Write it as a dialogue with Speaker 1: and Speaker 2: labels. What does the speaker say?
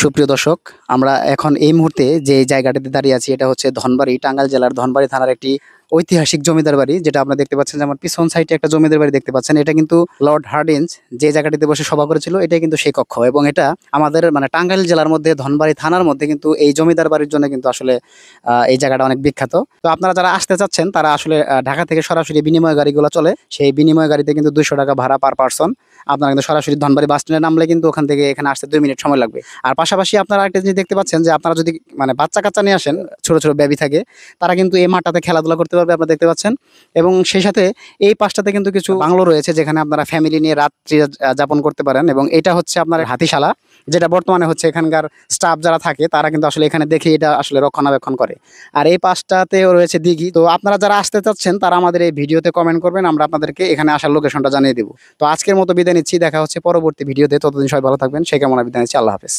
Speaker 1: সুপ্রিয় দর্শক, আমরা এখন এই মুহূর্তে যে জায়গাটিতে দাঁড়িয়ে আছি এটা হচ্ছে ধনবাড়ি, টাঙ্গাইল জেলার ধনবাড়ি থানার একটি ঐতিহাসিক জমিদার বাড়ি, যেটা আপনারা দেখতে পাচ্ছেন যে আমার পিছন সাইডে একটা জমিদার বাড়ি দেখতে পাচ্ছেন। এটা কিন্তু লর্ড হার্ডিঞ্জ যে জায়গাটিতে বসে সভা করেছিল, এটাই কিন্তু সেই কক্ষ। এবং এটা আমাদের মানে টাঙ্গাইল জেলার মধ্যে ধনবাড়ি থানার মধ্যে কিন্তু এই জমিদার বাড়ির জন্য কিন্তু আসলে এই জায়গাটা অনেক বিখ্যাত। তো আপনারা যারা আসতে চাচ্ছেন তারা আসলে ঢাকা থেকে সরাসরি বিনিময় গাড়িগুলো চলে, সেই বিনিময় গাড়িতে কিন্তু 200 টাকা ভাড়া পার পার্সন। আপনারা কিন্তু সরাসরি ধনবাড়ি বাস স্ট্যান্ডে নামলে কিন্তু ওখান থেকে এখানে আসতে 2 মিনিট সময় লাগবে। আর পাশাপাশি আপনারা একটা জিনিস দেখতে পাচ্ছেন যে আপনারা যদি মানে বাচ্চা কাচ্চা নিয়ে আসেন, ছোট ছোট বেবি থাকে, তারা কিন্তু এই মাঠটাতে খেলাধুলা করতে পারবে, আপনারা দেখতে পাচ্ছেন। এবং সেই সাথে এই পাশটাতে কিন্তু কিছু বাংলো রয়েছে যেখানে আপনারা ফ্যামিলি নিয়ে রাত্রি যাপন করতে পারেন। এবং এটা হচ্ছে আপনার হাতিশালা, যেটা বর্তমানে হচ্ছে এখানকার স্টাফ যারা থাকে তারা কিন্তু আসলে এখানে দেখে এটা আসলে রক্ষণাবেক্ষণ করে। আর এই পাশটাতেও রয়েছে দিঘি। তো আপনারা যারা আসতে চাচ্ছেন তারা আমাদের এই ভিডিওতে কমেন্ট করবেন, আমরা আপনাদেরকে এখানে আসার লোকেশনটা জানিয়ে দেবো। তো আজকের মতো বিদায় নিচ্ছি, দেখা হচ্ছে পরবর্তী ভিডিওতে। ততদিন সবাই ভালো থাকবেন, সেই কামনা বিদায় নিচ্ছি। আল্লাহ হাফেজ।